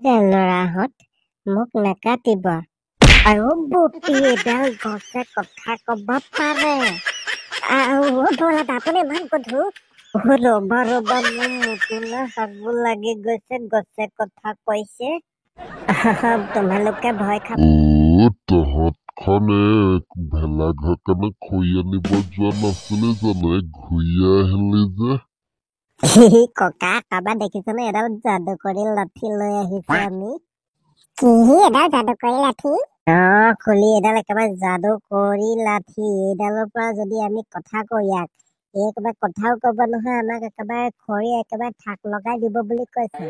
ল'ৰাহঁত মোক নাকাটিব আৰু বুটি এডাল গছে কথা কব পাৰে আপুনি ইমান গধুৰ ৰবা ৰবা মোৰ মুতুনা হাগু লাগি গৈছে গছে কথা কৈছে তোমালোকে ভয় খাব তহঁতখনে ভেলাঘৰখনে খৰি আনিব যোৱা নাছিলে জানো ঘূৰি আহিলি যে ককা কাৰোবাৰ দেখিছনে এডাল যাদুকৰী লাঠি লৈ আহিছো আমি কি এডাল যাদুকৰী লাঠি খুলি এডাল একেবাৰে যাদুকৰী লাঠি এইডালৰ পৰা যদি আমি কথা কওঁ ইয়াক একেবাৰে কথাও কব নহয় আমাক একেবাৰে খৰি একেবাৰে থাক লগাই দিব বুলি কৈছে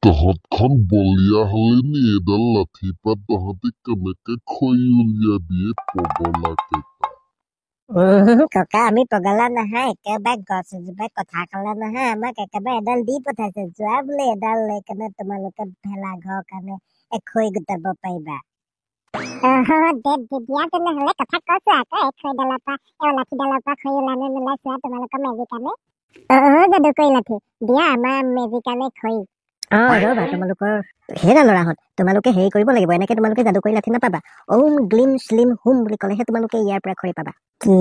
তহঁতখন বলিয়া হলি নি এডাল লাঠি পৰা তহঁতি কেনেকে খৰি উলিয়াবি পগলাকে ককা আমি পগলা নহয় একেবাৰে গছ এজোপাই কথা কলে নহয় আমাক একেবাৰে এডাল দি পঠাইছে যোৱা বোলে এডাল লৈ কেনে তোমালোকে ভেলা ঘৰৰ কাৰণে খৰি গোটাব পাৰিবা দিয়া তেনেহলে কথা কৈছো আকৌ খৰিডালৰ পৰা লাঠিডালৰ পৰা খৰি ওলানে নোলাই চোৱা তোমালোকৰ মেজিক আনে যাদুকৰী লাঠি দিয়া আমাৰ মেজিক আনে খৰি ৰবা তোমালোকৰ হেৰা ল'ৰাহঁত তোমালোকে হেৰি কৰিব লাগিব এনেকে তোমালোকে যাদুকৰী লাঠি নাপাবা ওম গ্লিম শ্লিম হুম বুলি ক'লেহে তোমালোকে ইয়াৰ পৰা খৰি পাবা কি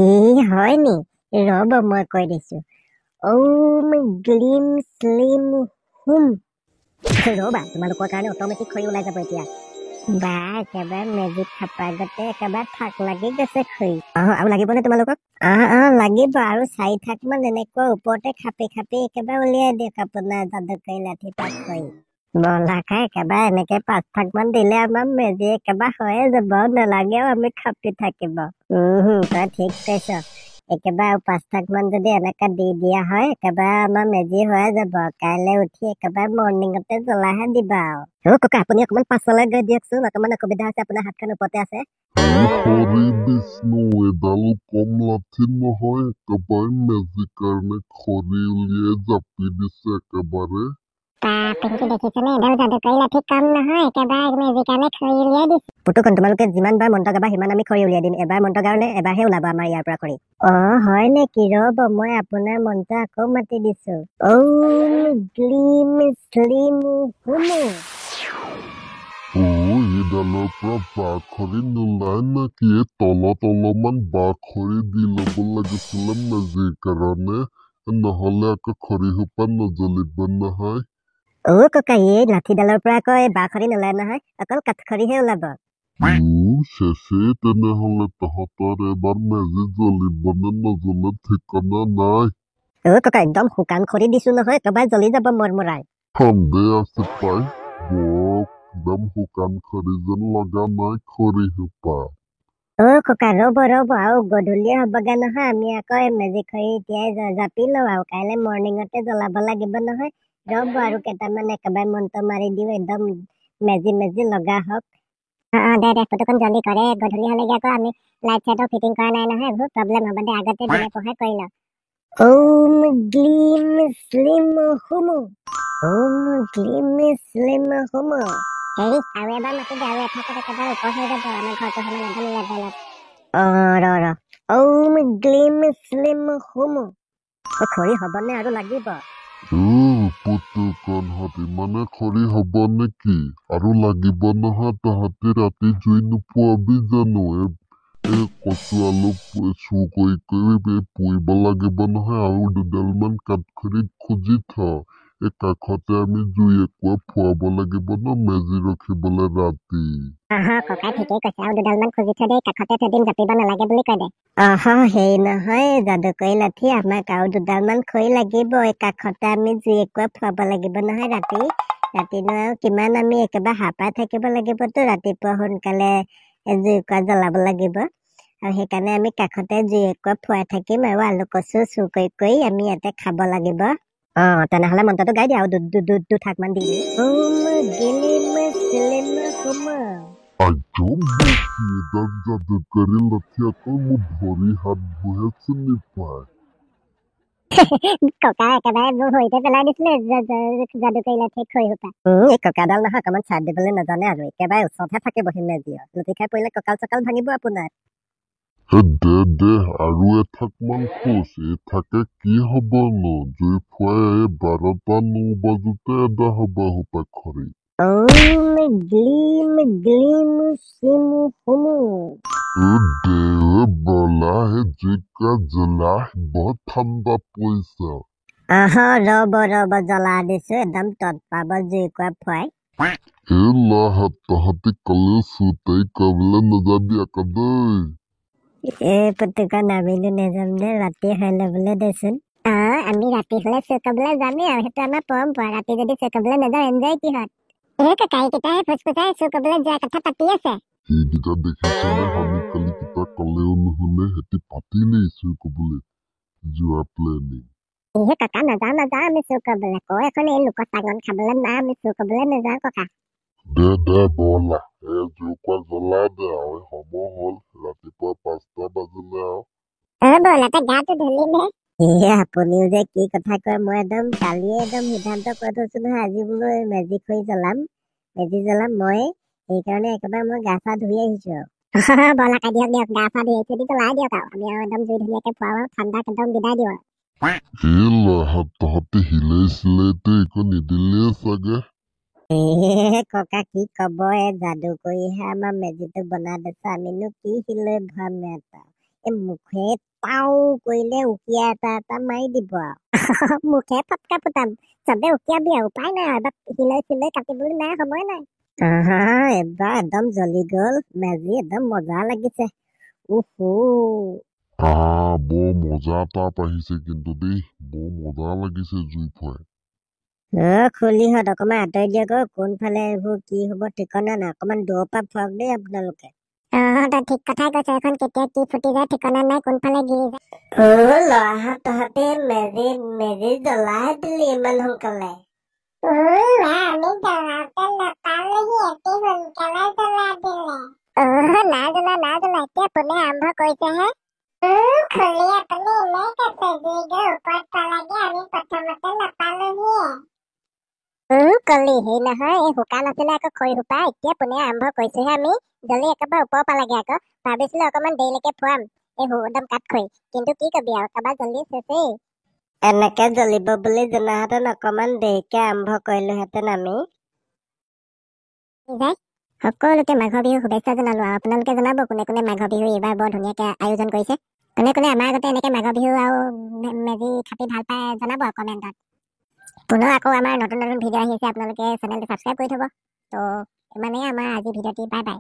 হয় নি ৰব মই কৈ দিছো ওম গ্লিম শ্লিম হুম ৰবা তোমালোকৰ কাৰণে অট'মেটিক খৰি ওলাই যাব এতিয়া বা একেবাৰে মেজিক খাপা গতে একেবাৰে থাক লাগি গৈছে খৰি আৰু লাগিবনে তোমালোকক লাগিব আৰু 4 থাক মান এনেকুৱা ওপৰতে খাপি খাপি একেবাৰে উলিয়াই দিয়ক আপোনাৰ যাদুকৰী লাঠি পাত খৰি বলা খাই একেবাৰে এনেকে 5 থাক মান দিলে আমাৰ মেজি একেবাৰে হৈয়ে যাব নালাগেও আমি খাপি থাকিব তই ঠিক কৈছ একেবাৰে 5 থাক মান যদি এনেকে দি দিয়া হয় একেবাৰে আমাৰ মেজি হৈয়ে যাব কাইলৈ উঠি একেবাৰে মৰ্ণিঙতে জ্বলাহে দিবা আৰু ককা আপুনি অকমান পাছলৈ গৈ দিয়কচোন অকমান অসুবিধা আছে আপোনাৰ হাতখন ওপৰতে আছে হৰি বিষ্ণু এডাল কম লাঠি নহয় একেবাৰে মেজিৰ কাৰণে খৰি উলিয়াই জাপি দিছে একেবাৰে পুতুকণ তোমালোকে যিমান বাৰ মন্ত্ৰ গাবা সিমান আমি খৰি উলিয়াই দিম এবাৰ মন্ত্ৰ গাওঁনে এবাৰহে ওলাব আমাৰ ইয়াৰ পৰা খৰি হয় নেকি ৰব মই আপোনাৰ মন্ত্ৰ আকৌ মাতি দিছো ওম গ্লিম শ্লিম হুম এইডালৰ পৰা বাঘ খৰি নোলাই নেকি তলমান বাঘ খৰি দি ল'ব লাগিছিলে মেজিৰ কাৰণে নহলে আকৌ খৰি সোপা নজ্বলিব নহয় ককা এই লাঠিডালৰ পৰা আকৌ এই বাঘ খৰি নোলাই নহয় অকল কাঠ খৰিহে ওলাব চেচে তেনেহলে তহঁতৰ এবাৰ মেজি জ্বলিবনে নজ্বলে ঠিকনা নাই ককা একদম শুকান খৰি দিছো নহয় একেবাৰে জ্বলি যাব মৰমৰাই সন্দেহ আছে পাই একদম শুকান খৰি যেন লগা নাই খৰি সোপা ককা ৰব আৰু গধূলি হবগে নহয় আমি আকৌ মেজি খৰি এতিয়াই জাপি লওঁ আৰু কাইলৈ মৰ্ণিঙতে জ্বলাব লাগিব নহয় ৰব আৰু কেইটামান একেবাৰে মন্ত্ৰ মাৰি দিওঁ একদম মেজি লগা হওক দে ফটোখন জলদি কৰে গধূলি হলেগে আকৌ আমি লাইট চাইটৰ ফিটিং কৰা নাই নহয় এইবোৰ প্ৰব্লেম হ'ব দে আগতে দিনে পঢ়াই কৰি লওঁ ওম গ্লিম শ্লিম হুম ওম গ্লিম শ্লিম হুম হেৰি আৰু এবাৰ মাতি দে আৰু এঠাইত একেবাৰে ওপৰ হৈ যাব আমাৰ ঘৰটো সমান এডাল লেভেলত ওম গ্লিম শ্লিম হুম খৰি হ'বনে আৰু লাগিব পুতুকণহঁতি মানে খৰি হব নেকি আৰু লাগিব নহয় তহঁতি ৰাতি জুই নোপোৱাবি জানো কচু আলু চুৰ কৰি পুৰিব লাগিব নহয় আৰু 2ডালমান কাঠ খৰি খুজি থ কাষতে আমি জুই একুৰা ফুৱাব লাগিব ন মেজি ৰখিবলৈ ৰাতি ককাই ঠিকেই কৈছে আৰু 2ডালমান খুজি থৈ দে কাষতে থৈ দিম জাপিব নালাগে বুলি কৈ দে হেৰি নহয় যাদুকৰী লাঠি আমাক আৰু 2ডালমান খৰি লাগিব কাষতে আমি জুই একুৰা ফুৱাব লাগিব নহয় ৰাতিনো আৰু কিমান আমি একেবাৰে হাপাই থাকিব লাগিবতো ৰাতিপুৱা সোনকালে জুই একুৰা জ্বলাব লাগিব আৰু সেইকাৰণে আমি কাষতে জুই একুৰা ফুৱাই থাকিম আৰু আলু কচু চুৰ কৰি আমি ইয়াতে খাব লাগিব তেনেহলে মন্ত্ৰটো গাই দিয়া আৰু 2 থাক মান দি যাদুকৰী লাঠি আকৌ মোৰ ভৰি হাতবোৰহে চিনি পায় ককা একেবাৰে মোৰ ভৰিতে পেলাই দিছিলে যাদুকৰী লাঠি খৰি সোপা এই ককাডাল নহয় অকমান চাই দিবলৈ নাজানে আৰু একেবাৰে ওচৰতহে থাকে বহি মেজি লুটি খাই পৰিলে কঁকাল চকাল ভাঙিব আপোনাৰ দে আৰু এঠাক মান খোজ থাকে কি হবনো জুই ফুৱাই 12টা 9 বাজোতে এদা হব খৰি গ্লিম গ্লিম সিমু হুমু। দেৱে বলা হে জুইকা জ্বলা বহুত ঠাণ্ডা পৰিছে ৰব জ্বলা দিছো একদম তৎপাব জুইকুৰা ফুৱাই। লাহাত তহঁতি কলেও চুতাই কবলৈ নাযাবি আকৌ দেই পুতুকা নামিলো নেযাম দে ৰাতি হৈ ল'বলৈ দেচোন। আমি ৰাতি হলে চুকাবলৈ যামেই আৰু সেইটো আমাৰ পৰম্পৰা। ৰাতি যদি চুকাবলৈ নাযাওঁ এনজয় কিহত? কাকাই কেইটাই ফুচফুচাই চুকাবলৈ যোৱাৰ কথা পাতি আছে। সেইকেইটা দেখিছনে আমি কালি কিটা কলেও নুশুনে সেতি পাতিলেই চুৰ কবলৈ যোৱা প্লেনিং। কাকা নাযাওঁ আমি চুৰ কৰিবলৈ। কয় এখন এই লোকৰ চাগন খাবলৈ না আমি চুৰ কৰিবলৈ নাযাওঁ ককা। দে বলা জুইকুৰা জ্বলা দে আৰু সময় হ'ল ৰাতিপুৱা 5টা বাজিলে আৰু বলাতে গাটো ধুলি নে? আপুনিও যে কি কথা কয় মই একদম কালিয়ে একদম সিদ্ধান্ত কৰি থৈছো নহয় আজি বোলো মেজি খৰি জ্বলাম মই সেইকাৰণে একেবাৰে মই গা চা ধুই আহিছো আৰু বলাকা দিয়ক গা চা ধুই আহিছো জ্বলাই দিয়ক আৰু আমি আৰু একদম জুই ধুনীয়াকে ফুৱাও ঠাণ্ডাক একদম বিদায় দিওঁ লাহাত তহঁতি হিলাই চিলাইতো একো নিদিলে চাগে ককা কি কব যাদু কৰিহে আমাৰ মেজিটো বনাই দিছে আমিনো কি হিলৈ ভৰাম এটা মুখে পাও কৰিলে উকিয়া এটা মাৰি দিব আৰু মুখে ফটকা ফুটাম চবে উকিয়াবি আৰু উপায় নাই এবাৰ হিলৈ চিলৈ কাটিবলৈ নাই সময় নাই এবাৰ একদম জ্বলি গল মেজি একদম মজা লাগিছে বৰ মজা তাপ আহিছে কিন্তু দেই বৰ মজা লাগিছে জুই ফুৱাই খুলিহঁত অকমান আঁতৰি দিয়ক কোনফালে এইবোৰ কি হব ঠিকনা নাই অকমান দূৰৰ পৰা ফুৱাক দেই আপোনালোকে ঠিক কথাই কৈছে এখন কেতিয়া কি ফুটি যায় ঠিকনা নাই কোনফালে গিৰি যায় লৰাহঁত তহঁতে মেজি জ্বলাই দিলি ইমান সোনকালে আমি জ্বলাওঁতে নাপালেহি এটি সোনকালে জ্বলাই দিলে নাই জ্বলা এতিয়া কোনে আৰম্ভ কৰিছেহে খুলি আপুনি এনেই কৈছে জুইটোৰ ওপৰত পালাগে আমি প্ৰথমতে নাপালোহিয়ে কলি হেৰি নহয় এই শুকান আছিলে আকৌ খৰি সোপা এতিয়া পোনে আৰম্ভ কৰিছোহে আমি জ্বলি একেবাৰে ওপৰ পালাগে আকৌ ভাবিছিলো অকমান দেৰিলৈকে ফুৱাম এই একদম কাঠ খৰি কিন্তু কি কবি আৰু কাৰোবাৰ জ্বলি চেচেই এনেকে জ্বলিব বুলি জনাহেঁতেন অকমান দেৰিকে আৰম্ভ কৰিলোহেঁতেন আমি সকলোকে মাঘৰ বিহু শুভেচ্ছা জনালো আৰু আপোনালোকে জনাব কোনে কোনে মাঘৰ বিহু এইবাৰ বৰ ধুনীয়াকে আয়োজন কৰিছে কোনে কোনে আমাৰ আগতে এনেকে মাঘৰ বিহু আৰু মেজি খাটি ভাল পায় জনাব কমেণ্টত পুনৰ আকৌ আমাৰ নতুন ভিডিঅ' আহি আছে আপোনালোকে চেনেলটো সাবস্ক্ৰাইব কৰি থব তো ইমানেই আমাৰ আজি ভিডিঅ'টি বাই বাই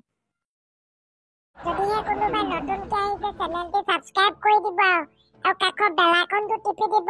যদিহে কোনোবাই নতুনকৈ আহিছে চেনেলটো সাবস্ক্ৰাইব কৰি দিব আৰু কাষৰ বেল আইকনটো টিপি দিব